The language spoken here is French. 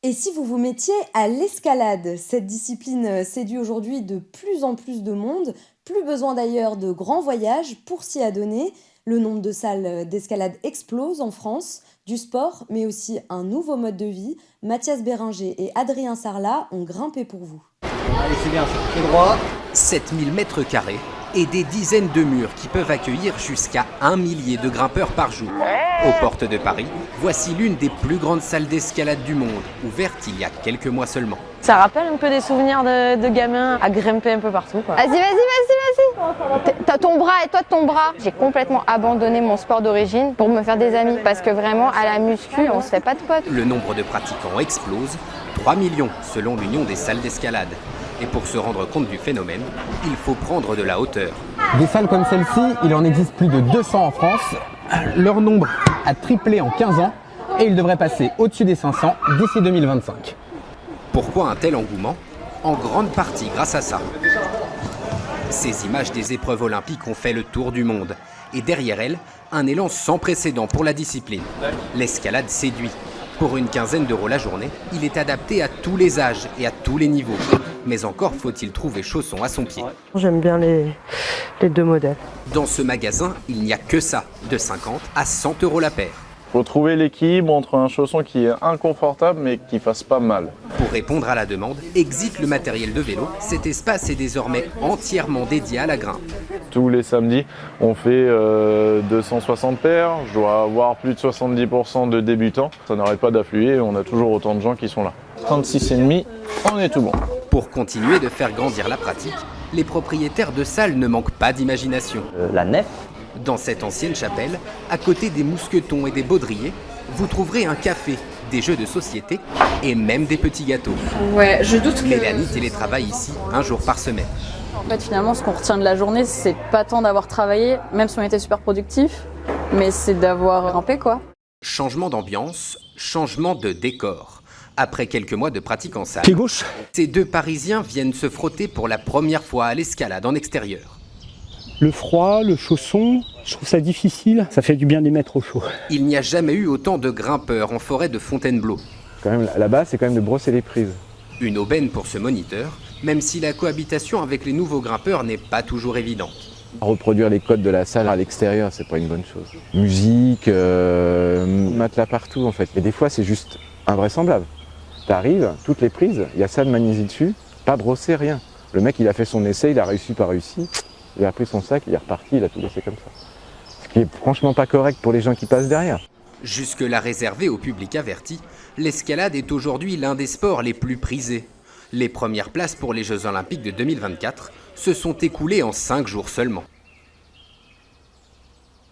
Et si vous vous mettiez à l'escalade? Cette discipline séduit aujourd'hui de plus en plus de monde. Plus besoin d'ailleurs de grands voyages pour s'y adonner. Le nombre de salles d'escalade explose en France. Du sport, mais aussi un nouveau mode de vie. Mathias Béringer et Adrien Sarlat ont grimpé pour vous. Allez, c'est bien, c'est tout droit. 7000 mètres carrés et des dizaines de murs qui peuvent accueillir jusqu'à 1 millier de grimpeurs par jour. Aux portes de Paris, voici l'une des plus grandes salles d'escalade du monde, ouverte il y a quelques mois seulement. Ça rappelle un peu des souvenirs de gamins à grimper un peu partout, quoi. Vas-y. T'as ton bras et toi ton bras. J'ai complètement abandonné mon sport d'origine pour me faire des amis. Parce que vraiment, à la muscu, on se fait pas de potes. Le nombre de pratiquants explose, 3 millions selon l'Union des salles d'escalade. Et pour se rendre compte du phénomène, il faut prendre de la hauteur. Des salles comme celle-ci, il en existe plus de 200 en France. Leur nombre a triplé en 15 ans et il devrait passer au-dessus des 500 d'ici 2025. Pourquoi un tel engouement? En grande partie grâce à ça. Ces images des épreuves olympiques ont fait le tour du monde. Et derrière elles, un élan sans précédent pour la discipline. L'escalade séduit. Pour une quinzaine d'euros la journée, il est adapté à tous les âges et à tous les niveaux. Mais encore faut-il trouver chaussons à son pied. J'aime bien les deux modèles. Dans ce magasin, il n'y a que ça, de 50 à 100 euros la paire. Faut trouver l'équilibre entre un chausson qui est inconfortable mais qui fasse pas mal. Pour répondre à la demande, Exit le matériel de vélo. Cet espace est désormais entièrement dédié à la grimpe. Tous les samedis, on fait 260 paires. Je dois avoir plus de 70% de débutants. Ça n'arrête pas d'affluer, on a toujours autant de gens qui sont là. 36,5, on est tout bon. Pour continuer de faire grandir la pratique, les propriétaires de salles ne manquent pas d'imagination. La nef. Dans cette ancienne chapelle, à côté des mousquetons et des baudriers, vous trouverez un café, des jeux de société et même des petits gâteaux. Ouais, je doute que... Mélanie télétravaille ici un jour par semaine. En fait, finalement, ce qu'on retient de la journée, c'est pas tant d'avoir travaillé, même si on était super productif, mais c'est d'avoir grimpé, quoi. Changement d'ambiance, changement de décor. Après quelques mois de pratique en salle, ces deux Parisiens viennent se frotter pour la première fois à l'escalade en extérieur. Le froid, le chausson, je trouve ça difficile. Ça fait du bien de les mettre au chaud. Il n'y a jamais eu autant de grimpeurs en forêt de Fontainebleau. Quand même, là-bas, c'est quand même de brosser les prises. Une aubaine pour ce moniteur, même si la cohabitation avec les nouveaux grimpeurs n'est pas toujours évidente. Reproduire les codes de la salle à l'extérieur, c'est pas une bonne chose. Musique, matelas partout en fait. Et des fois, c'est juste invraisemblable. T'arrives, toutes les prises, il y a ça de magnésie dessus, pas brossé, rien. Le mec, il a fait son essai, il a réussi, pas réussi. Il a pris son sac, il est reparti, il a tout laissé comme ça. Ce qui est franchement pas correct pour les gens qui passent derrière. Jusque-là réservé au public averti, l'escalade est aujourd'hui l'un des sports les plus prisés. Les premières places pour les Jeux Olympiques de 2024 se sont écoulées en 5 jours seulement.